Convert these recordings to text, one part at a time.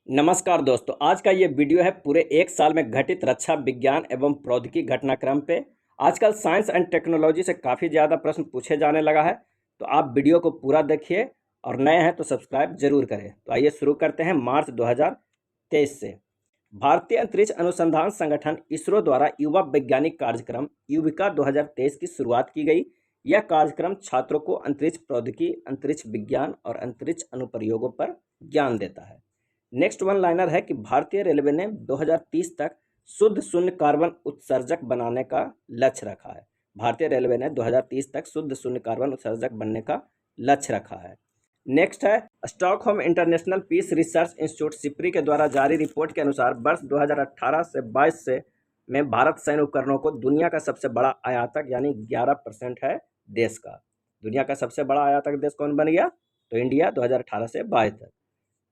नमस्कार दोस्तों, आज का ये वीडियो है पूरे एक साल में घटित रक्षा विज्ञान एवं प्रौद्योगिकी घटनाक्रम पे। आजकल साइंस एंड टेक्नोलॉजी से काफ़ी ज़्यादा प्रश्न पूछे जाने लगा है, तो आप वीडियो को पूरा देखिए और नए हैं तो सब्सक्राइब जरूर करें। तो आइए शुरू करते हैं मार्च 2023 से। भारतीय अंतरिक्ष अनुसंधान संगठन इसरो द्वारा युवा वैज्ञानिक कार्यक्रम युविका 2023 की शुरुआत की गई। यह कार्यक्रम छात्रों को अंतरिक्ष प्रौद्योगिकी, अंतरिक्ष विज्ञान और अंतरिक्ष अनुप्रयोगों पर ज्ञान देता है। नेक्स्ट वन लाइनर है कि भारतीय रेलवे ने 2030 तक शुद्ध शून्य कार्बन उत्सर्जक बनाने का लक्ष्य रखा है। भारतीय रेलवे ने 2030 तक शुद्ध शून्य कार्बन उत्सर्जक बनने का लक्ष्य रखा है। नेक्स्ट है Stockholm International Peace Research Institute SIPRI के द्वारा जारी रिपोर्ट के अनुसार वर्ष 2018 से 22 से में भारत सैन्य उपकरणों को दुनिया का सबसे बड़ा आयातक यानी 11% है देश का। दुनिया का सबसे बड़ा आयातक देश कौन बन गया? तो इंडिया 2018 से 22 तक।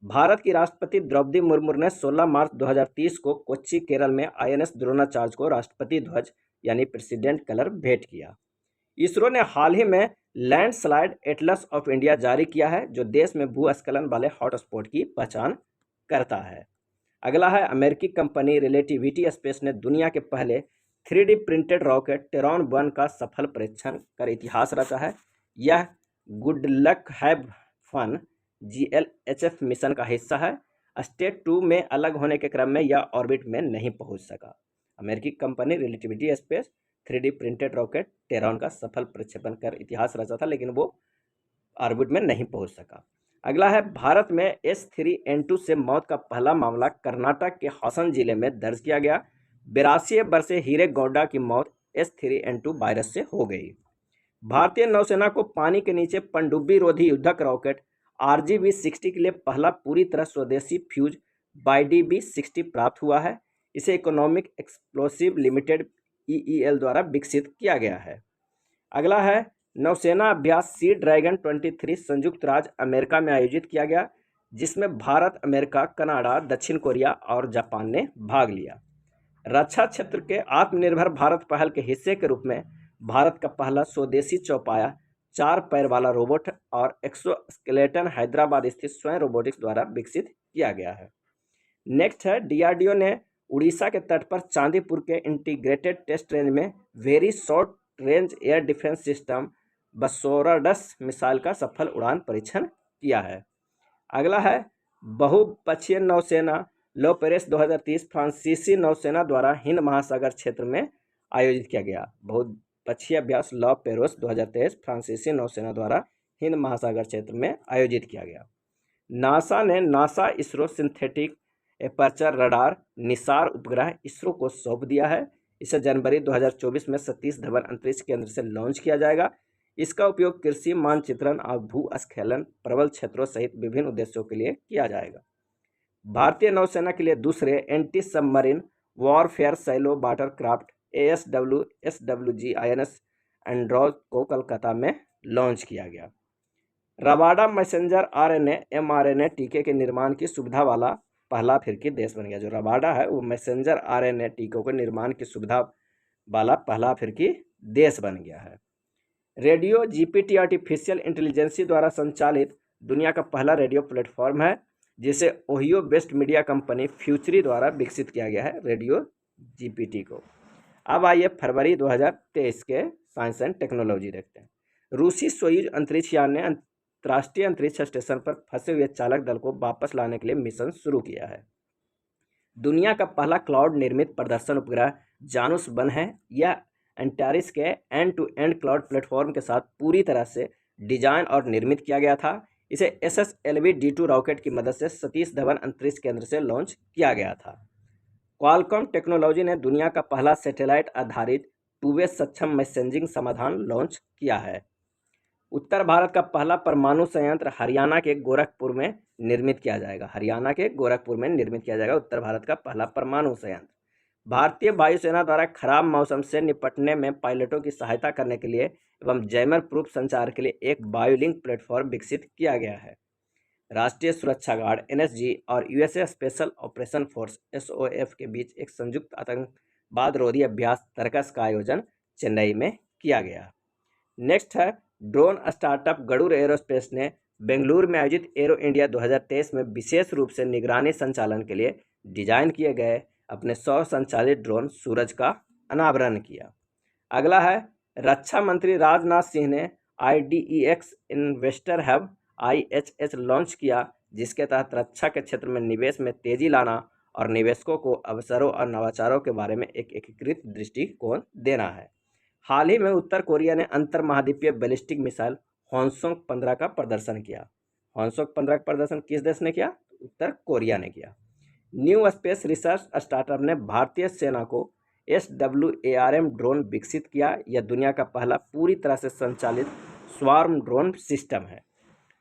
भारत की राष्ट्रपति द्रौपदी मुर्मू ने 16 मार्च 2030 को कोच्चि केरल में आईएनएस द्रोणाचार्य को राष्ट्रपति ध्वज यानी प्रेसिडेंट कलर भेंट किया। इसरो ने हाल ही में लैंडस्लाइड एटलस ऑफ इंडिया जारी किया है, जो देश में भूस्खलन वाले हॉटस्पॉट की पहचान करता है। अगला है अमेरिकी कंपनी रिलेटिविटी स्पेस ने दुनिया के पहले 3D प्रिंटेड रॉकेट टेरॉन 1 का सफल परीक्षण कर इतिहास रचा है। यह good luck have fun GLHF mission का हिस्सा है। स्टेज 2 में अलग होने के क्रम में यह ऑर्बिट में नहीं पहुंच सका। अमेरिकी company Relativity Space 3D printed rocket Terran का सफल प्रक्षेपण कर इतिहास रचा था, लेकिन वो ऑर्बिट में नहीं पहुंच सका। अगला है भारत में H3N2 से मौत का पहला मामला कर्नाटक के हासन जिले में दर्ज किया गया। 82 वर्षीय हीरे गौडा की मौत H3N2 वायरस से हो गई। भारतीय नौसेना को पानी के नीचे पनडुब्बी रोधी युद्धक रॉकेट RGB-60 के लिए पहला पूरी तरह स्वदेशी फ्यूज YDB-60 प्राप्त हुआ है। इसे इकोनॉमिक एक्सप्लोसिव लिमिटेड EEL द्वारा विकसित किया गया है। अगला है नौसेना अभ्यास सी ड्रैगन 23 संयुक्त राज्य अमेरिका में आयोजित किया गया, जिसमें भारत, अमेरिका, कनाडा, दक्षिण कोरिया और जापान ने भाग लिया। रक्षा क्षेत्र के आत्मनिर्भर भारत पहल के हिस्से के रूप में भारत का पहला स्वदेशी चौपाया 4 पैर वाला रोबोट और एक्सोस्केलेटन हैदराबाद स्थित स्वयं रोबोटिक्स द्वारा विकसित किया गया है। नेक्स्ट है DRDO ने उड़ीसा के तट पर चांदीपुर के इंटीग्रेटेड टेस्ट रेंज में very short range air defence system बसोराडस मिसाइल का सफल उड़ान परीक्षण किया है। अगला है बहुपक्षीय नौसेना लो पेरिस 2030 फ्रांसीसी नौसेना द्वारा हिंद महासागर क्षेत्र में आयोजित किया गया। बहुपक्षीय अभ्यास लॉ पेरोस 2023 फ्रांसीसी नौसेना द्वारा हिंद महासागर क्षेत्र में आयोजित किया गया। नासा ने NASA ISRO synthetic aperture radar Nisar उपग्रह इसरो को सौंप दिया है। इसे जनवरी 2024 में सतीश धवन अंतरिक्ष केंद्र से लॉन्च किया जाएगा। इसका उपयोग कृषि मानचित्रण और भूस्खलन प्रबल क्षेत्रों सहित विभिन्न उद्देश्यों के लिए किया जाएगा। भारतीय नौसेना के लिए दूसरे anti submarine warfare shallow watercraft ASW/SWG INS Androth को कोलकाता में लॉन्च किया गया। रबाडा मैसेंजर RNA mRNA टीके के निर्माण की सुविधा वाला पहला अफ्रीकी देश बन गया। जो रबाडा है वो मैसेंजर RNA टीकों के निर्माण की सुविधा वाला पहला अफ्रीकी देश बन गया है। रेडियो GPT आर्टिफिशियल इंटेलिजेंसी द्वारा संचालित दुनिया का पहला रेडियो प्लेटफॉर्म है, जिसे ओहियो बेस्ड मीडिया कंपनी फ्यूचरी द्वारा विकसित किया गया है रेडियो GPT को। अब आइए फरवरी 2023 के साइंस एंड टेक्नोलॉजी देखते हैं। रूसी सोयूज अंतरिक्ष यान ने अंतर्राष्ट्रीय अंतरिक्ष स्टेशन पर फंसे हुए चालक दल को वापस लाने के लिए मिशन शुरू किया है। दुनिया का पहला क्लाउड निर्मित प्रदर्शन उपग्रह जानूस 1 है। यह एंटारिस के end to end cloud platform के साथ पूरी तरह से डिजाइन और निर्मित किया गया था। इसे SSLV-D2 रॉकेट की मदद से सतीश धवन अंतरिक्ष केंद्र से लॉन्च किया गया था। क्वालकॉम टेक्नोलॉजी ने दुनिया का पहला सैटेलाइट आधारित टू वे सक्षम मैसेजिंग समाधान लॉन्च किया है। उत्तर भारत का पहला परमाणु संयंत्र हरियाणा के गोरखपुर में निर्मित किया जाएगा। हरियाणा के गोरखपुर में निर्मित किया जाएगा उत्तर भारत का पहला परमाणु संयंत्र। भारतीय वायुसेना द्वारा खराब मौसम से निपटने में पायलटों की सहायता करने के लिए एवं जैमर प्रूफ संचार के लिए एक बायोलिंक प्लेटफॉर्म विकसित किया गया है। राष्ट्रीय सुरक्षा गार्ड NSG और USA special operation force SOF के बीच एक संयुक्त आतंकवाद रोधी अभ्यास तर्कस का आयोजन चेन्नई में किया गया। नेक्स्ट है ड्रोन स्टार्टअप गरुड़ एरोस्पेस ने बेंगलुरु में आयोजित एरो इंडिया 2023 में विशेष रूप से निगरानी संचालन के लिए डिजाइन किए गए अपने सौर संचालित ड्रोन सूरज का अनावरण किया। अगला है, रक्षा मंत्री राजनाथ सिंह ने IDEX investor hub IHH launch किया, जिसके तहत रक्षा के क्षेत्र में निवेश में तेजी लाना और निवेशकों को अवसरों और नवाचारों के बारे में एक एकीकृत दृष्टिकोण देना है। हाल ही में उत्तर कोरिया ने अंतर महाद्वीपीय बैलिस्टिक मिसाइल हॉन्सोंग 15 का प्रदर्शन किया। हॉन्सोंग 15 का प्रदर्शन किस देश ने किया? उत्तर कोरिया ने किया। न्यू स्पेस रिसर्च स्टार्टअप ने भारतीय सेना को SWARM ड्रोन विकसित किया। यह दुनिया का पहला पूरी तरह से संचालित स्वार्म ड्रोन सिस्टम है।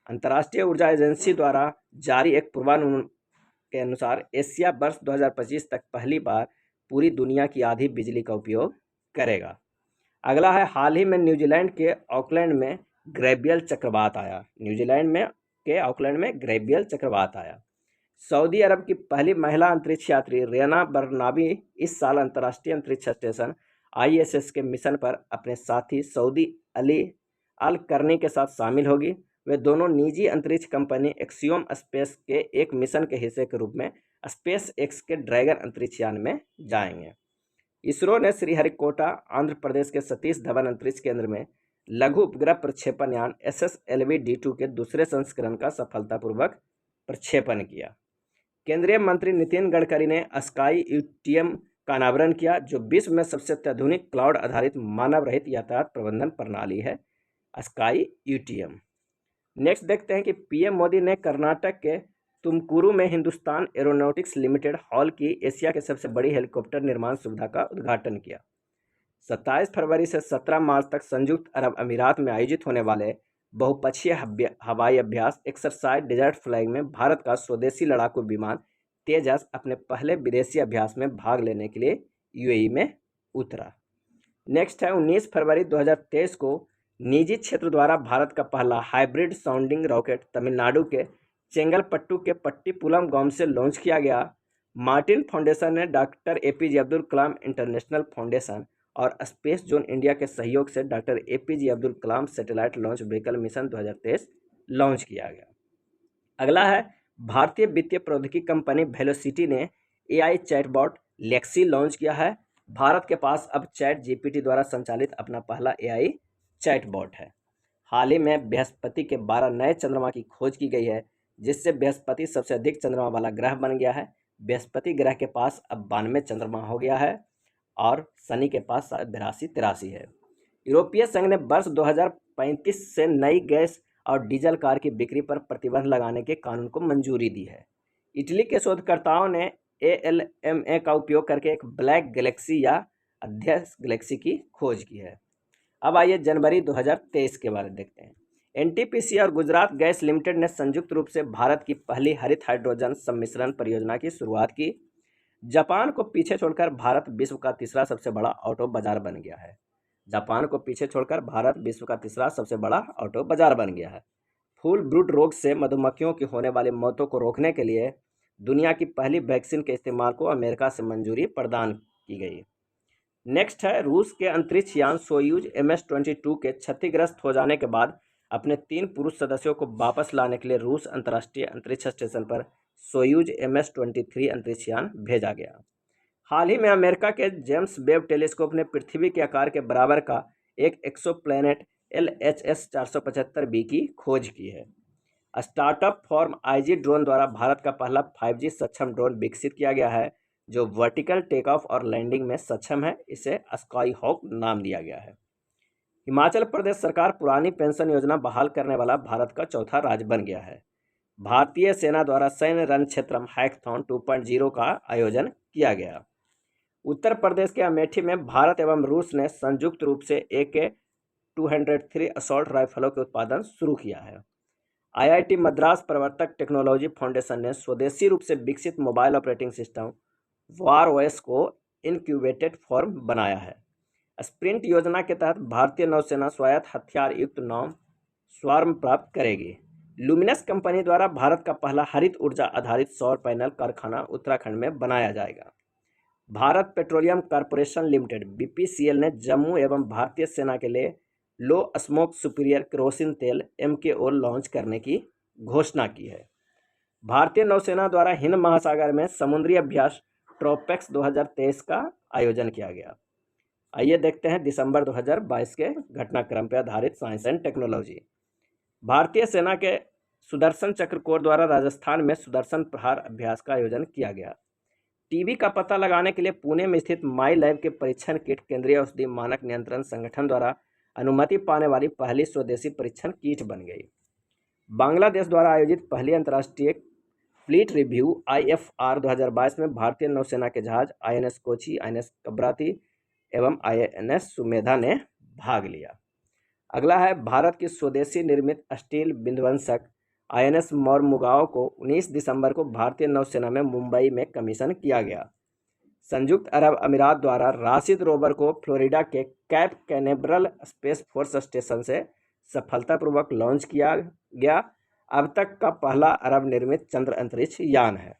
अंतर्राष्ट्रीय ऊर्जा एजेंसी द्वारा जारी एक पूर्वानुमान के अनुसार एशिया वर्ष 2025 तक पहली बार पूरी दुनिया की आधी बिजली का उपयोग करेगा। अगला है, हाल ही में न्यूजीलैंड के ऑकलैंड में गैब्रियल चक्रवात आया। ऑकलैंड में गैब्रियल चक्रवात आया। सऊदी अरब की पहली महिला अंतरिक्ष यात्री रेना बरनाबी इस साल अंतर्राष्ट्रीय अंतरिक्ष स्टेशन ISS के मिशन पर अपने साथी सऊदी अली अल करनी के साथ शामिल होगी। वे दोनों निजी अंतरिक्ष कंपनी एक्सियोम स्पेस के एक मिशन के हिस्से के रूप में स्पेस एक्स के ड्रैगन अंतरिक्ष यान में जाएंगे। इसरो ने श्रीहरिकोटा आंध्र प्रदेश के सतीश धवन अंतरिक्ष केंद्र में लघु उपग्रह प्रक्षेपण यान SSLV-D2 के दूसरे संस्करण का सफलतापूर्वक प्रक्षेपण किया। केंद्रीय मंत्री नितिन गडकरी ने स्काई UTM का अनावरण किया, जो विश्व में सबसे अत्याधुनिक क्लाउड आधारित मानव रहित यातायात प्रबंधन प्रणाली है, स्काई UTM। नेक्स्ट देखते हैं कि PM मोदी ने कर्नाटक के तुमकुरु में हिंदुस्तान एरोनॉटिक्स लिमिटेड हॉल की एशिया के सबसे बड़ी हेलीकॉप्टर निर्माण सुविधा का उद्घाटन किया। 27 फरवरी से 17 मार्च तक संयुक्त अरब अमीरात में आयोजित होने वाले बहुपक्षीय हवाई अभ्यास एक्सरसाइज डेजर्ट फ्लैग में भारत का स्वदेशी लड़ाकू विमान तेजस अपने पहले विदेशी अभ्यास में भाग लेने के लिए UAE में उतरा। नेक्स्ट है, 19 फरवरी 2023 को निजी क्षेत्र द्वारा भारत का पहला हाइब्रिड साउंडिंग रॉकेट तमिलनाडु के चेंगलपट्टू के पट्टीपुलम गांव से लॉन्च किया गया। मार्टिन फाउंडेशन ने doctor APJ Abdul Kalam international foundation और स्पेस जोन इंडिया के सहयोग से doctor APJ Abdul Kalam satellite launch vehicle mission 2023 launch किया गया। अगला है, भारतीय वित्तीय प्रौद्योगिकी कंपनी वेलोसिटी ने AI चैटबॉट लेक्सी लॉन्च किया है। भारत के पास अब ChatGPT द्वारा संचालित अपना पहला AI चैटबॉट है। हाल ही में बृहस्पति के 12 नए चंद्रमा की खोज की गई है, जिससे बृहस्पति सबसे अधिक चंद्रमा वाला ग्रह बन गया है। बृहस्पति ग्रह के पास अब 92 चंद्रमा हो गया है और शनि के पास 82-83 है। यूरोपीय संघ ने वर्ष 2035 से नई गैस और डीजल कार की बिक्री पर प्रतिबंध लगाने के कानून को मंजूरी दी है। इटली के शोधकर्ताओं ने ALMA का उपयोग करके एक ब्लैक गैलेक्सी या अध्यक्ष गैलेक्सी की खोज की है। अब आइए जनवरी 2023 के बारे में देखते हैं। NTPC और गुजरात गैस लिमिटेड ने संयुक्त रूप से भारत की पहली हरित हाइड्रोजन सम्मिश्रण परियोजना की शुरुआत की। जापान को पीछे छोड़कर भारत विश्व का तीसरा सबसे बड़ा ऑटो बाजार बन गया है। जापान को पीछे छोड़कर भारत विश्व का तीसरा सबसे बड़ा ऑटो बाजार बन गया है। फूल ब्रूड रोग से मधुमक्खियों की होने वाली मौतों को रोकने के लिए दुनिया की पहली वैक्सीन के इस्तेमाल को अमेरिका से मंजूरी प्रदान की गई। नेक्स्ट है, रूस के अंतरिक्ष यान सोयूज MS-22 के क्षतिग्रस्त हो जाने के बाद अपने 3 पुरुष सदस्यों को वापस लाने के लिए रूस अंतर्राष्ट्रीय अंतरिक्ष स्टेशन पर सोयूज MS-23 अंतरिक्ष यान भेजा गया। हाल ही में अमेरिका के जेम्स वेब टेलीस्कोप ने पृथ्वी के आकार के बराबर का एक एक्सोप्लैनेट LHS 475b की खोज की है। स्टार्टअप फॉर्म IG ड्रोन द्वारा भारत का पहला 5G सक्षम ड्रोन विकसित किया गया है, जो वर्टिकल टेक ऑफ और लैंडिंग में सक्षम है। इसे स्काई हॉक नाम दिया गया है। हिमाचल प्रदेश सरकार पुरानी पेंशन योजना बहाल करने वाला भारत का चौथा राज्य बन गया है। भारतीय सेना द्वारा सैन्य रण क्षेत्रम हैकथॉन 2.0 का आयोजन किया गया। उत्तर प्रदेश के अमेठी में भारत एवं रूस ने संयुक्त रूप से AK-203 असॉल्ट राइफलों के उत्पादन शुरू किया है। IIT मद्रास प्रवर्तक टेक्नोलॉजी फाउंडेशन ने स्वदेशी रूप से विकसित मोबाइल ऑपरेटिंग सिस्टम WarOS को इनक्यूबेटेड फॉर्म बनाया है। स्प्रिंट योजना के तहत भारतीय नौसेना स्वायत्त हथियार युक्त नौ स्वार्म प्राप्त करेगी। लुमिनस कंपनी द्वारा भारत का पहला हरित ऊर्जा आधारित सौर पैनल कारखाना उत्तराखंड में बनाया जाएगा। Bharat petroleum corporation limited BPCL ने जम्मू एवं भारतीय सेना के लिए लो स्मोक सुपीरियर केरोसिन तेल MKO लॉन्च करने की घोषणा की है। भारतीय नौसेना द्वारा हिंद महासागर में समुद्री अभ्यास ट्रोपेक्स 2023 का आयोजन किया गया। आइए देखते हैं दिसंबर 2022 के घटनाक्रम पर आधारित साइंस एंड टेक्नोलॉजी। भारतीय सेना के सुदर्शन चक्र कोर द्वारा राजस्थान में सुदर्शन प्रहार अभ्यास का आयोजन किया गया। टीबी का पता लगाने के लिए पुणे में स्थित माई लैब के परीक्षण किट केंद्रीय औषधि मानक नियंत्रण संगठन द्वारा अनुमति पाने वाली पहली स्वदेशी परीक्षण किट बन गई। बांग्लादेश द्वारा आयोजित पहली अंतर्राष्ट्रीय फ्लीट रिव्यू IFR 2022 में भारतीय नौसेना के जहाज INS कोची, INS कबराती एवं INS सुमेधा ने भाग लिया। अगला है भारत की स्वदेशी निर्मित स्टील विध्वंसक INS मोरमुगाओ को 19 दिसंबर को भारतीय नौसेना में मुंबई में कमीशन किया गया। संयुक्त अरब अमीरात द्वारा राशिद रोवर को फ्लोरिडा के cap Canaveral space force station से सफलतापूर्वक लॉन्च किया गया। अब तक का पहला अरब निर्मित चंद्र अंतरिक्ष यान है।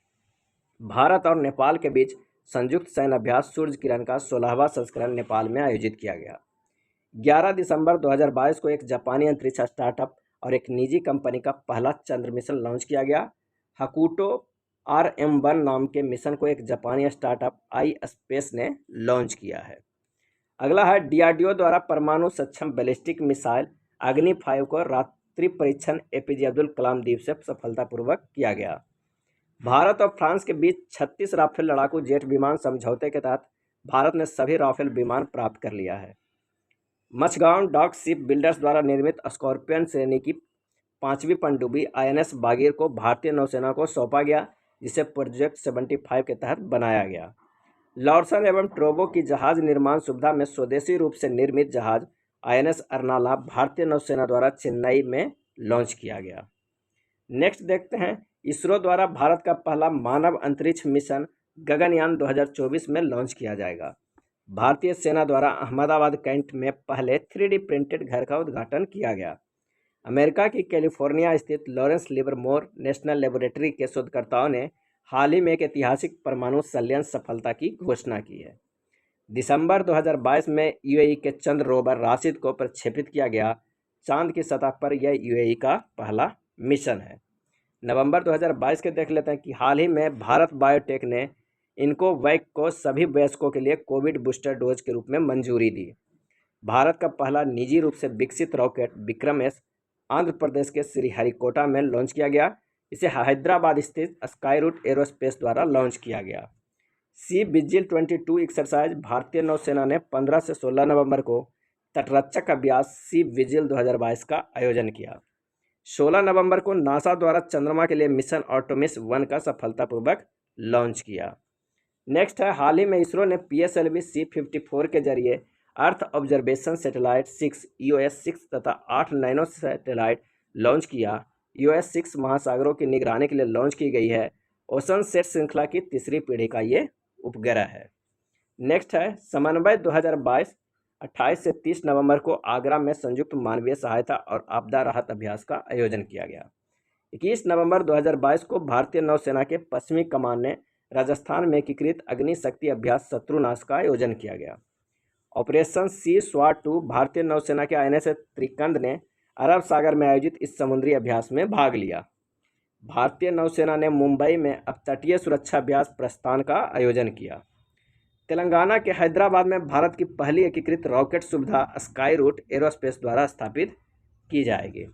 भारत और नेपाल के बीच संयुक्त सैन्य अभ्यास सूर्य किरण का 16वां संस्करण नेपाल में आयोजित किया गया। 11 दिसंबर 2022 को एक जापानी अंतरिक्ष स्टार्टअप और एक निजी कंपनी का पहला चंद्र मिशन लॉन्च किया गया। हकुटो RM1 नाम के मिशन को एक जापानी स्टार्टअप iSpace ने लॉन्च किया है। अगला है DRDO द्वारा परमाणु सक्षम बैलिस्टिक मिसाइल अग्नि 5 को रात्रि परीक्षण APJ अब्दुल कलाम द्वीप से सफलतापूर्वक किया गया। भारत और फ्रांस के बीच 36 राफेल लड़ाकू जेट विमान समझौते के तहत भारत ने सभी राफेल विमान प्राप्त कर लिया है। मछगांव डॉक शिप बिल्डर्स द्वारा निर्मित स्कॉर्पियन श्रेणी की 5वीं पनडुब्बी INS बागीर को भारतीय नौसेना को सौंपा गया, जिसे प्रोजेक्ट 75 के तहत बनाया गया। लॉर्सन एवं ट्रोबो की जहाज निर्माण सुविधा में स्वदेशी रूप से निर्मित जहाज INS अर्नाला भारतीय नौसेना द्वारा चेन्नई में लॉन्च किया गया। नेक्स्ट देखते हैं, इसरो द्वारा भारत का पहला मानव अंतरिक्ष मिशन गगनयान 2024 में लॉन्च किया जाएगा। भारतीय सेना द्वारा अहमदाबाद कैंट में पहले 3D प्रिंटेड घर का उद्घाटन किया गया। अमेरिका की कैलिफोर्निया स्थित लॉरेंस लिवरमोर नेशनल लेबोरेटरी के शोधकर्ताओं ने हाल ही में एक ऐतिहासिक परमाणु संलयन सफलता की घोषणा की है। दिसंबर 2022 में UAE के चंद्र रोवर राशिद को प्रक्षेपित किया गया। चांद की सतह पर यह UAE का पहला मिशन है। नवंबर 2022 के देख लेते हैं कि हाल ही में भारत बायोटेक ने इनकोवैक को सभी वयस्कों के लिए कोविड बूस्टर डोज के रूप में मंजूरी दी। भारत का पहला निजी रूप से विकसित रॉकेट विक्रम-S आंध्र प्रदेश के श्रीहरिकोटा में लॉन्च किया गया। इसे हैदराबाद स्थित स्काईरूट एरोस्पेस द्वारा लॉन्च किया गया। सी विजिल 22 एक्सरसाइज भारतीय नौसेना ने 15 से 16 नवंबर को तटरक्षक अभ्यास सी विजिल 2022 का आयोजन किया। 16 नवंबर को नासा द्वारा चंद्रमा के लिए मिशन आर्टेमिस 1 का सफलतापूर्वक लॉन्च किया। नेक्स्ट है, हाल ही में इसरो ने PSLV C54 के जरिए अर्थ ऑब्जर्वेशन सैटेलाइट 6 EOS-6 तथा 8 नैनो सैटेलाइट लॉन्च किया। EOS-6 महासागरों की निगरानी के लिए लॉन्च की गई है। ओशनसेट श्रृंखला की तीसरी पीढ़ी का ये उपग्रह है। नेक्स्ट है, समन्वय 2022 28 से 30 नवंबर को आगरा में संयुक्त मानवीय सहायता और आपदा राहत अभ्यास का आयोजन किया गया। 21 नवंबर 2022 को भारतीय नौसेना के पश्चिमी कमान ने राजस्थान में एकीकृत अग्नि शक्ति अभ्यास शत्रुनाश का आयोजन किया गया। ऑपरेशन सी स्वाट 2 भारतीय नौसेना के INS त्रिकंद ने अरब सागर में आयोजित इस समुद्री अभ्यास में भाग लिया। भारतीय नौसेना ने मुंबई में अपतटीय सुरक्षा अभ्यास प्रस्थान का आयोजन किया। तेलंगाना के हैदराबाद में भारत की पहली एकीकृत रॉकेट सुविधा स्काईरूट एरोस्पेस द्वारा स्थापित की जाएगी।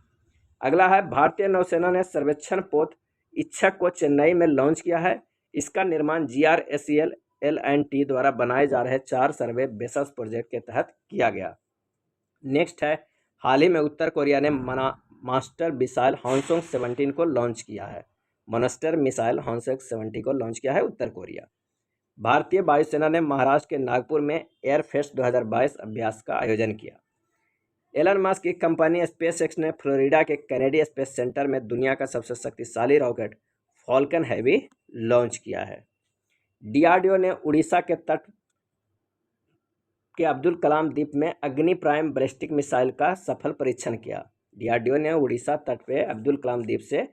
अगला है, भारतीय नौसेना ने सर्वेक्षण पोत इच्छक को चेन्नई में लॉन्च किया है। इसका निर्माण GRACL L&T द्वारा बनाए जा रहे 4 सर्वे बेसस प्रोजेक्ट के तहत किया गया। नेक्स्ट है, हाल ही में उत्तर कोरिया ने मास्टर मिसाइल हॉन्सोंग 17 को लॉन्च किया है। मॉन्स्टर मिसाइल हॉन्सोंग 17 को लॉन्च किया है उत्तर कोरिया। भारतीय वायुसेना ने महाराष्ट्र के नागपुर में एयरफेस्ट 2022 अभ्यास का आयोजन किया। एलन मस्क की कंपनी SpaceX ने फ्लोरिडा के कैनेडी स्पेस सेंटर में दुनिया का सबसे शक्तिशाली रॉकेट फॉल्कन हैवी लॉन्च किया है। DRDO ने उड़ीसा के तट के अब्दुल कलाम द्वीप में अग्नि प्राइम बैलिस्टिक मिसाइल का सफल परीक्षण किया। DRDO ने उड़ीसा तट पे अब्दुल कलाम द्वीप से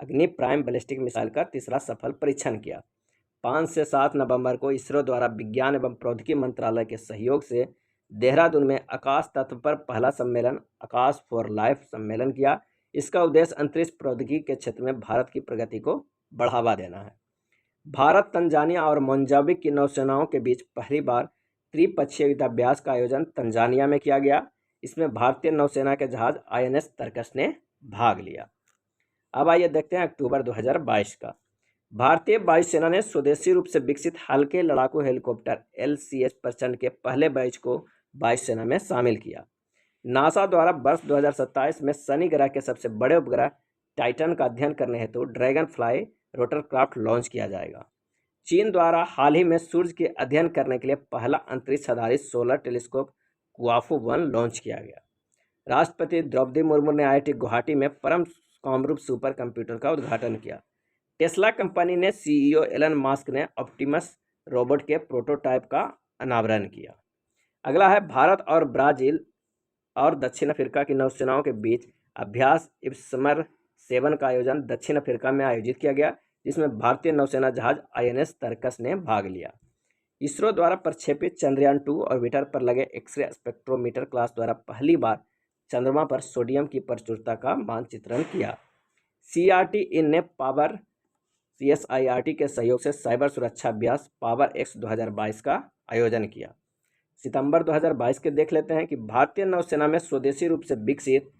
अग्नि प्राइम बैलिस्टिक मिसाइल का तीसरा सफल परीक्षण किया। 5 से 7 नवंबर को इसरो द्वारा विज्ञान एवं प्रौद्योगिकी मंत्रालय के सहयोग से देहरादून में आकाश तत्व पर पहला सम्मेलन आकाश फॉर लाइफ सम्मेलन किया। इसका उद्देश्य अंतरिक्ष प्रौद्योगिकी के क्षेत्र में भारत की प्रगति को बढ़ावा देना है। भारत, तंजानिया और मोजाम्बिक की नौसेनाओं के बीच पहली बार त्रिपक्षीय युद्धाभ्यास का आयोजन तंजानिया में किया गया। इसमें भारतीय नौसेना के जहाज INS तरकश ने भाग लिया। अब आइए देखते हैं अक्टूबर 2022 का। भारतीय वायुसेना ने स्वदेशी रूप से विकसित हल्के लड़ाकू हेलीकॉप्टर LCH प्रचंड के पहले बैच को वायुसेना में शामिल किया। नासा द्वारा वर्ष 2027 में शनि ग्रह के सबसे बड़े उपग्रह टाइटन का अध्ययन करने हेतु ड्रैगन फ्लाई रोटरक्राफ्ट लॉन्च किया जाएगा। चीन द्वारा हाल ही में सूर्य के अध्ययन करने के लिए पहला अंतरिक्ष आधारित सोलर टेलीस्कोप क्वाफो 1 लॉन्च किया गया। राष्ट्रपति द्रौपदी मुर्मू ने IIT गुवाहाटी में परम कामरूप सुपर कंप्यूटर का उद्घाटन किया। टेस्ला कंपनी ने CEO एलन मस्क ने ऑप्टिमस रोबोट के प्रोटोटाइप का अनावरण किया। अगला है भारत और ब्राज़ील और दक्षिण अफ्रीका की नौसेनाओं के बीच अभ्यास इब्समर 7 का आयोजन दक्षिण अफ्रीका में आयोजित किया गया, जिसमें भारतीय नौसेना जहाज INS तरकश ने भाग लिया। इसरो द्वारा प्रक्षेपित चंद्रयान-2 ऑर्बिटर पर लगे एक्सरे स्पेक्ट्रोमीटर क्लास द्वारा पहली बार चंद्रमा पर सोडियम की प्रचुरता का मानचित्रण किया। CRT-इन ने पावर CSIRT के सहयोग से साइबर सुरक्षा अभ्यास पावर X 2022 का आयोजन किया। सितंबर 2022 के देख लेते हैं कि भारतीय नौसेना में स्वदेशी रूप से विकसित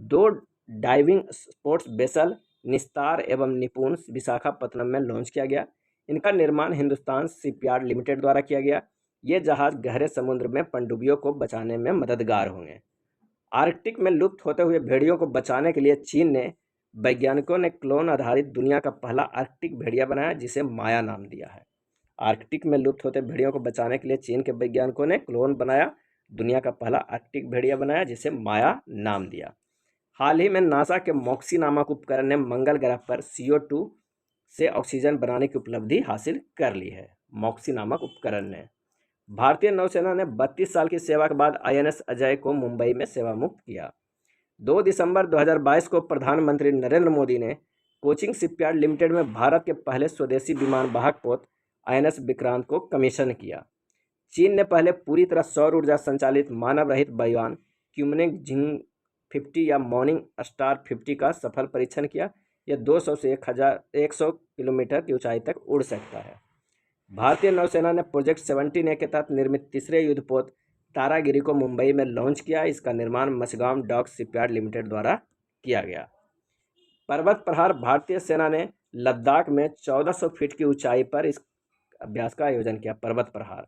2 डाइविंग स्पोर्ट्स वेसल निस्तार एवं निपुण विशाखापत्तनम में लॉन्च किया गया। इनका निर्माण हिंदुस्तान शिपयार्ड लिमिटेड द्वारा किया गया। ये जहाज गहरे समुद्र में पनडुब्बियों को बचाने में मददगार होंगे। आर्कटिक में लुप्त होते हुए भेड़ियों को बचाने के लिए चीन ने वैज्ञानिकों ने क्लोन आधारित दुनिया का पहला आर्कटिक भेड़िया बनाया, जिसे माया नाम दिया है। आर्कटिक में लुप्त होते भेड़ियों को बचाने के लिए चीन के वैज्ञानिकों ने क्लोन बनाया, दुनिया का पहला आर्कटिक भेड़िया बनाया, जिसे माया नाम दिया। हाल ही में नासा के मॉक्सी नामक उपकरण ने मंगल ग्रह पर CO2 से ऑक्सीजन बनाने की उपलब्धि हासिल कर ली है। मॉक्सी नामक उपकरण ने भारतीय नौसेना ने 32 साल की सेवा के बाद INS अजय को मुंबई में सेवा मुक्त किया। 2 दिसंबर 2022 को प्रधानमंत्री नरेंद्र मोदी ने कोचिन शिपयार्ड लिमिटेड में भारत के पहले स्वदेशी विमान वाहक पोत INS विक्रांत को कमीशन किया। चीन ने पहले पूरी तरह सौर ऊर्जा संचालित मानव रहित वायुयान क्यूमनिंग जिंग 50 या मॉर्निंग स्टार 50 का सफल परीक्षण किया। यह 200 से 1100 किलोमीटर की ऊंचाई तक उड़ सकता है। भारतीय नौसेना ने प्रोजेक्ट 17A के तहत निर्मित तीसरे युद्धपोत तारागिरी को मुंबई में लॉन्च किया। इसका निर्माण मझगांव डॉक शिपयार्ड लिमिटेड द्वारा किया गया। पर्वत प्रहार भारतीय सेना ने लद्दाख में 1400 फीट की ऊंचाई पर इस अभ्यास का आयोजन किया। पर्वत प्रहार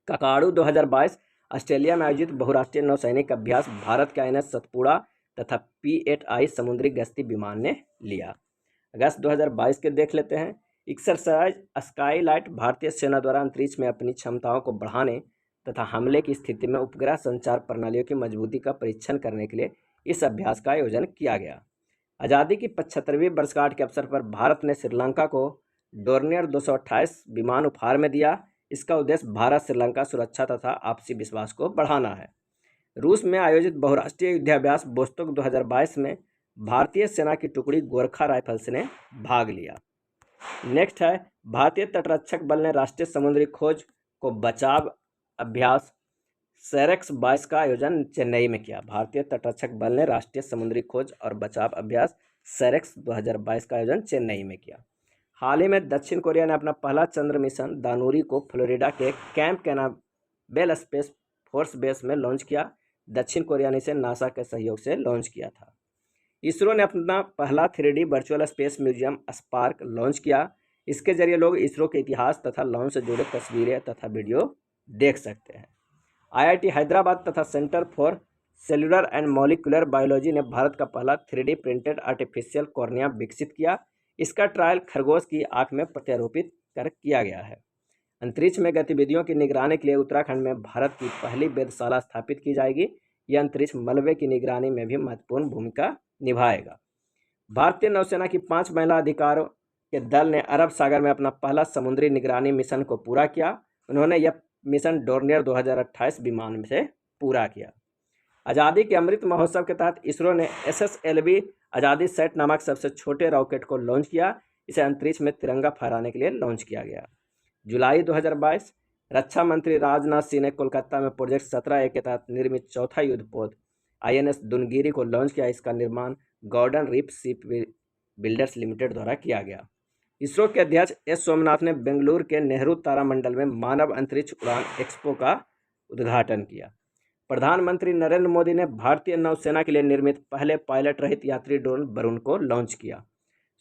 ककाड़ू 2022 ऑस्ट्रेलिया में आयोजित बहुराष्ट्रीय नौसैनिक अभ्यास भारत के INS सतपुड़ा तथा P-8I समुद्री गश्ती विमान ने लिया। अगस्त 2022 के देख लेते हैं। एक्सरसाइज स्काईलाइट भारतीय सेना द्वारा अंतरिक्ष में अपनी क्षमताओं को बढ़ाने तथा हमले की स्थिति में उपग्रह संचार प्रणालियों की मजबूती का परीक्षण करने के लिए इस अभ्यास का आयोजन किया गया। आज़ादी की 75वीं वर्षगांठ के अवसर पर भारत ने श्रीलंका को डोर्नियर 228 विमान उपहार में दिया। इसका उद्देश्य भारत श्रीलंका सुरक्षा तथा आपसी विश्वास को बढ़ाना है। रूस में आयोजित बहुराष्ट्रीय युद्धाभ्यास बोस्तोक 2022 में भारतीय सेना की टुकड़ी गोरखा राइफल्स ने भाग लिया। नेक्स्ट है भारतीय तटरक्षक बल ने राष्ट्रीय समुद्री खोज को बचाव अभ्यास सेरेक्स 22 का आयोजन चेन्नई में किया। भारतीय तटरक्षक बल ने राष्ट्रीय समुद्री खोज और बचाव अभ्यास सेरेक्स 2022 का आयोजन चेन्नई में किया। हाल ही में दक्षिण कोरिया ने अपना पहला चंद्र मिशन दानुरी को फ्लोरिडा के कैंप कैनावेल स्पेस फोर्स बेस में लॉन्च किया। दक्षिण कोरिया ने इसे नासा के सहयोग से लॉन्च किया था। इसरो ने अपना पहला 3D virtual space museum spark launch किया। इसके जरिए लोग इसरो के इतिहास तथा लॉन्च से जुड़े तस्वीरें तथा वीडियो देख सकते हैं। IIT हैदराबाद तथा centre for cellular and molecular biology ने भारत का पहला 3D प्रिंटेड आर्टिफिशियल कॉर्निया विकसित किया। इसका ट्रायल खरगोश की आँख में प्रत्यारोपित कर किया गया है। अंतरिक्ष में गतिविधियों की निगरानी के लिए उत्तराखंड में भारत की पहली वेधशाला स्थापित की जाएगी। यह अंतरिक्ष मलबे की निगरानी में भी महत्वपूर्ण भूमिका निभाएगा। भारतीय नौसेना की 5 महिला अधिकारियों के दल ने अरब सागर में अपना पहला समुद्री निगरानी मिशन को पूरा किया। उन्होंने यह मिशन डोर्नियर 2028 विमान से पूरा किया। आज़ादी के अमृत महोत्सव के तहत इसरो ने SSLV आज़ादी सेट नामक सबसे छोटे रॉकेट को लॉन्च किया। इसे अंतरिक्ष में तिरंगा फहराने के लिए लॉन्च किया गया। जुलाई 2022 रक्षा मंत्री राजनाथ सिंह ने कोलकाता में प्रोजेक्ट 17A के तहत निर्मित चौथा युद्धपोत INS दुनगिरी को लॉन्च किया। इसका निर्माण गॉर्डन रीफ शिप बिल्डर्स लिमिटेड द्वारा किया गया। इसरो के अध्यक्ष एस सोमनाथ ने बेंगलुरु के नेहरू तारामंडल में मानव अंतरिक्ष उड़ान एक्सपो का उद्घाटन किया। प्रधानमंत्री नरेंद्र मोदी ने भारतीय नौसेना के लिए निर्मित पहले पायलट रहित यात्री ड्रोन वरुण को लॉन्च किया।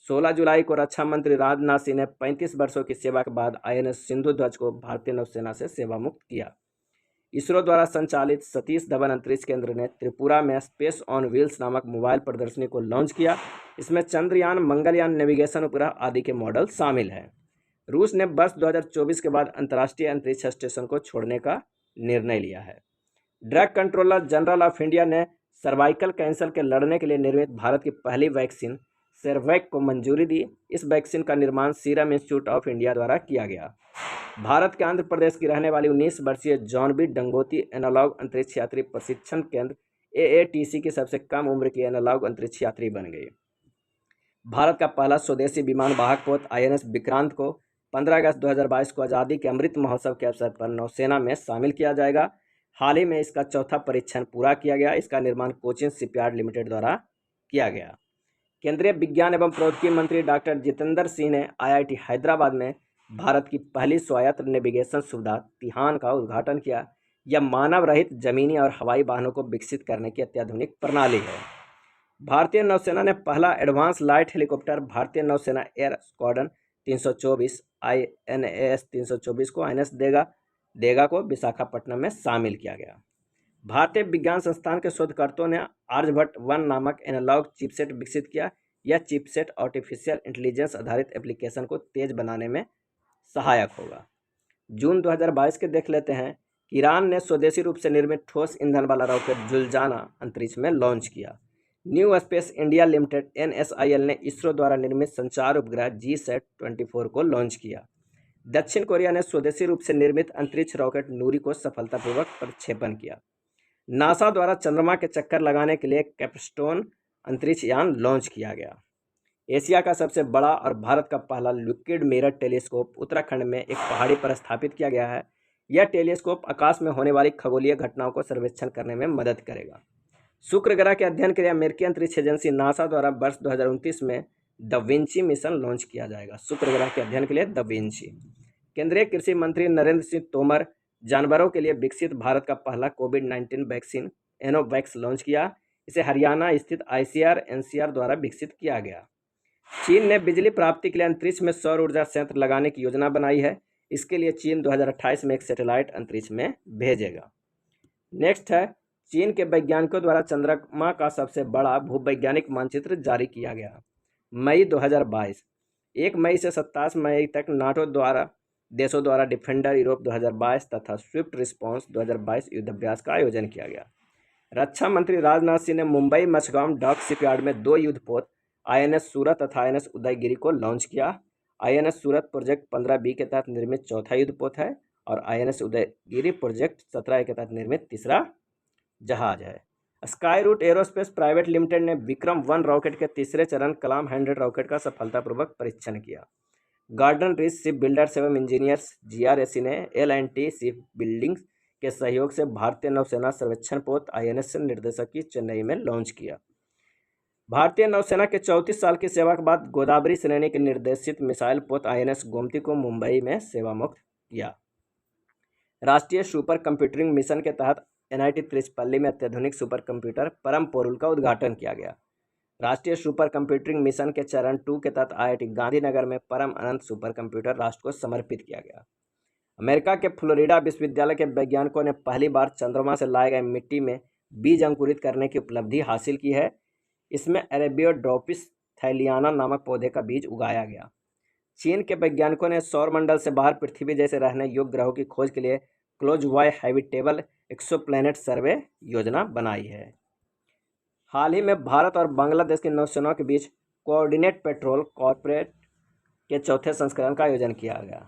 16 जुलाई को रक्षा मंत्री राजनाथ सिंह ने 35 वर्षों की सेवा के बाद INS सिंधु ध्वज को भारतीय नौसेना से सेवा मुक्त किया। इसरो द्वारा संचालित सतीश धवन अंतरिक्ष केंद्र ने त्रिपुरा में स्पेस ऑन व्हील्स नामक मोबाइल प्रदर्शनी को लॉन्च किया। इसमें चंद्रयान, मंगलयान, नेविगेशन उपग्रह आदि के मॉडल शामिल हैं। रूस ने वर्ष 2024 के बाद अंतर्राष्ट्रीय अंतरिक्ष स्टेशन को छोड़ने का निर्णय लिया है। Drug controller general of India ने सर्वाइकल कैंसर के लड़ने के लिए निर्मित भारत की पहली वैक्सीन सेरवैक को मंजूरी दी। इस वैक्सीन का निर्माण सीरम इंस्टीट्यूट ऑफ इंडिया द्वारा किया गया। भारत के आंध्र प्रदेश की रहने वाली 19 वर्षीय जॉनबी डंगोती एनालॉग अंतरिक्ष यात्री प्रशिक्षण केंद्र AATC की सबसे कम उम्र की एनालॉग अंतरिक्ष यात्री बन गई। भारत का पहला स्वदेशी विमान वाहक पोत INS विक्रांत को 15 अगस्त 2022 को आज़ादी के अमृत महोत्सव के अवसर पर नौसेना में शामिल किया जाएगा। हाल ही में इसका चौथा परीक्षण पूरा किया गया। इसका निर्माण कोचिन शिपयार्ड लिमिटेड द्वारा किया गया। केंद्रीय विज्ञान एवं प्रौद्योगिकी मंत्री डॉक्टर जितेंद्र सिंह ने IIT हैदराबाद में भारत की पहली स्वायत्त नेविगेशन सुविधा तिहान का उद्घाटन किया। यह मानव रहित जमीनी और हवाई वाहनों को विकसित करने की अत्याधुनिक प्रणाली है। भारतीय नौसेना ने पहला एडवांस लाइट हेलीकॉप्टर भारतीय नौसेना एयर स्क्वाड्रन 324 INAS 324 को INS देगा को विशाखापट्टनम में शामिल किया गया। भारतीय विज्ञान संस्थान के शोधकर्ताओं ने आर्यभट्ट 1 नामक एनालॉग चिपसेट विकसित किया। यह चिपसेट आर्टिफिशियल इंटेलिजेंस आधारित एप्लीकेशन को तेज बनाने में सहायक होगा। जून 2022 के देख लेते हैं। ईरान ने स्वदेशी रूप से निर्मित ठोस ईंधन वाला रॉकेट जुलजाना अंतरिक्ष में लॉन्च किया। New space India limited NSIL ने इसरो द्वारा निर्मित संचार उपग्रह GSAT-24 को लॉन्च किया। दक्षिण कोरिया ने स्वदेशी रूप से निर्मित अंतरिक्ष रॉकेट नूरी को सफलतापूर्वक प्रक्षेपण किया। नासा द्वारा चंद्रमा के चक्कर लगाने के लिए कैपस्टोन अंतरिक्ष यान लॉन्च किया गया। एशिया का सबसे बड़ा और भारत का पहला लिक्विड मिरर टेलीस्कोप उत्तराखंड में एक पहाड़ी पर स्थापित किया गया है। यह टेलीस्कोप आकाश में होने वाली खगोलीय घटनाओं को सर्वेक्षण करने में मदद करेगा। शुक्र ग्रह के अध्ययन के लिए अमेरिकी अंतरिक्ष एजेंसी नासा द्वारा वर्ष 2029 में द विंची मिशन लॉन्च किया जाएगा। शुक्र ग्रह के अध्ययन के लिए द विंची। केंद्रीय कृषि मंत्री नरेंद्र सिंह तोमर जानवरों के लिए विकसित भारत का पहला कोविड-19 वैक्सीन एनोवैक्स लॉन्च किया। इसे हरियाणा स्थित ICAR-NCR द्वारा विकसित किया गया। चीन ने बिजली प्राप्ति के लिए अंतरिक्ष में सौर ऊर्जा संयंत्र लगाने की योजना बनाई है। इसके लिए चीन 2028 में एक सैटेलाइट अंतरिक्ष में भेजेगा। नेक्स्ट है, चीन के वैज्ञानिकों द्वारा चंद्रमा का सबसे बड़ा भूवैज्ञानिक मानचित्र जारी किया गया। मई 2022 1 मई से 27 मई तक नाटो देशों द्वारा डिफेंडर यूरोप 2022 तथा स्विफ्ट रिस्पॉन्स 2022 युद्धाभ्यास का आयोजन किया गया। रक्षा मंत्री राजनाथ सिंह ने मुंबई मचगांव डॉक शिपयार्ड में 2 युद्धपोत INS सूरत तथा INS उदयगिरी को लॉन्च किया। INS सूरत प्रोजेक्ट 15B के तहत निर्मित चौथा युद्धपोत है और INS उदयगिरी प्रोजेक्ट 17A के तहत निर्मित तीसरा जहाज है। स्काई रूट एरोस्पेस प्राइवेट लिमिटेड ने विक्रम 1 रॉकेट के तीसरे चरण कलाम 100 रॉकेट का सफलतापूर्वक परीक्षण किया। गार्डन रीच शिप बिल्डर्स एवं इंजीनियर्स GRAC ने L&T शिप बिल्डिंग्स के सहयोग से भारतीय नौसेना सर्वेक्षण पोत INS निर्देशक की चेन्नई में लॉन्च किया। भारतीय नौसेना के 34 साल की सेवा के बाद गोदावरी श्रेणी के निर्देशित मिसाइल पोत INS गोमती को मुंबई में सेवा मुक्त किया। राष्ट्रीय सुपर कंप्यूटिंग मिशन के तहत NIT त्रिचपल्ली में अत्याधुनिक सुपर कंप्यूटर परम पोरुल का उद्घाटन किया गया। राष्ट्रीय सुपर कंप्यूटिंग मिशन के चरण 2 के तहत IIT गांधीनगर में परम अनंत सुपर कंप्यूटर राष्ट्र को समर्पित किया गया। अमेरिका के फ्लोरिडा विश्वविद्यालय के वैज्ञानिकों ने पहली बार चंद्रमा से लाए गए मिट्टी में बीज अंकुरित करने की उपलब्धि हासिल की है। इसमें अरेबियोड्रोपिस थैलियाना नामक पौधे का बीज उगाया गया। चीन के वैज्ञानिकों ने सौरमंडल से बाहर पृथ्वी जैसे रहने योग्य ग्रहों की खोज के लिए क्लोजवाई हैबिटेबल एक्सोप्लैनेट सर्वे योजना बनाई है। हाल ही में भारत और बांग्लादेश की नौसेनाओं के बीच कोऑर्डिनेट पेट्रोल कॉर्पोरेट के चौथे संस्करण का आयोजन किया गया।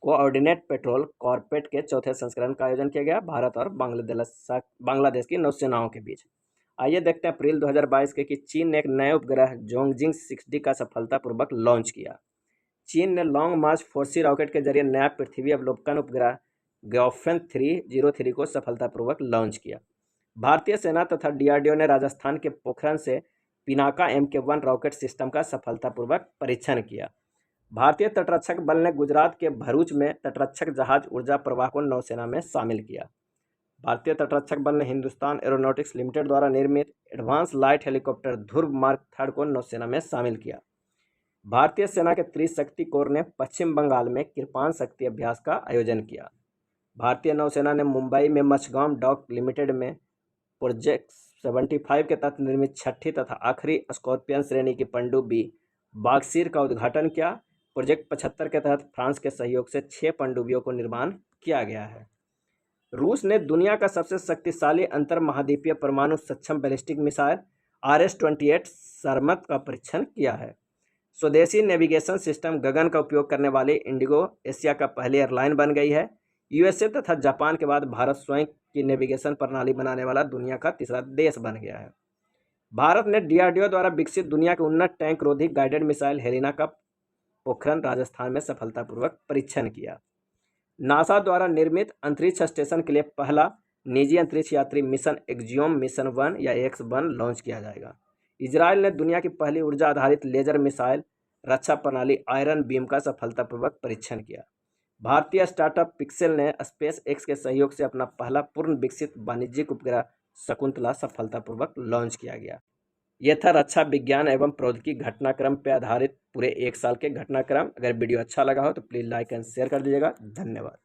कोऑर्डिनेट पेट्रोल कॉर्पोरेट के चौथे संस्करण का आयोजन किया गया भारत और बांग्लादेश की नौसेनाओं के बीच। आइए देखते हैं अप्रैल 2022 के कि चीन ने एक नए उपग्रह जोंगजिंग 6D का सफलतापूर्वक लॉन्च किया। चीन ने लॉन्ग मार्च 4C रॉकेट के जरिए नया पृथ्वी अवलोकन उपग्रह गॉफेन 303 को सफलतापूर्वक लॉन्च किया। भारतीय सेना तथा डीआरडीओ ने राजस्थान के पोखरण से पिनाका MK1 रॉकेट सिस्टम का सफलतापूर्वक परीक्षण किया। भारतीय तटरक्षक बल ने गुजरात के भरूच में तटरक्षक जहाज ऊर्जा प्रवाह को नौसेना में शामिल किया। भारतीय तटरक्षक बल ने हिंदुस्तान एरोनॉटिक्स लिमिटेड द्वारा निर्मित एडवांस लाइट हेलीकॉप्टर ध्रुव मार्क 3 को नौसेना में शामिल किया। भारतीय सेना के त्रिशक्ति कोर ने पश्चिम बंगाल में कृपाण शक्ति अभ्यास का आयोजन किया। भारतीय नौसेना ने मुंबई में मचगांव डॉक लिमिटेड में प्रोजेक्ट 75 के तहत निर्मित छठी तथा आखिरी स्कॉर्पियन श्रेणी की पनडुब्बी बागसीर का उद्घाटन किया। प्रोजेक्ट 75 के तहत फ्रांस के सहयोग से 6 पनडुब्बियों को निर्माण किया गया है। रूस ने दुनिया का सबसे शक्तिशाली अंतर महाद्वीपीय परमाणु सक्षम बैलिस्टिक मिसाइल RS-28 सरमत का परीक्षण किया है। स्वदेशी नेविगेशन सिस्टम गगन का उपयोग करने वाली इंडिगो एशिया का पहली एयरलाइन बन गई है। USA तथा जापान के बाद भारत स्वयं की नेविगेशन प्रणाली बनाने वाला दुनिया का तीसरा देश बन गया है। भारत ने DRDO द्वारा विकसित दुनिया के उन्नत टैंक रोधी गाइडेड मिसाइल हेलिना का पोखरण राजस्थान में सफलतापूर्वक परीक्षण किया। नासा द्वारा निर्मित अंतरिक्ष स्टेशन के लिए पहला निजी अंतरिक्ष यात्री मिशन एक्जियोम मिशन 1 या X1 लॉन्च किया जाएगा। इजराइल ने दुनिया की पहली ऊर्जा आधारित लेजर मिसाइल रक्षा प्रणाली आयरन बीम का सफलतापूर्वक परीक्षण किया। भारतीय स्टार्टअप पिक्सेल ने स्पेस एक्स के सहयोग से अपना पहला पूर्ण विकसित वाणिज्यिक उपग्रह शकुंतला सफलतापूर्वक लॉन्च किया गया। यह था रक्षा विज्ञान एवं प्रौद्योगिकी घटनाक्रम पर आधारित पूरे 1 साल के घटनाक्रम। अगर वीडियो अच्छा लगा हो तो प्लीज़ लाइक एंड शेयर कर दीजिएगा। धन्यवाद।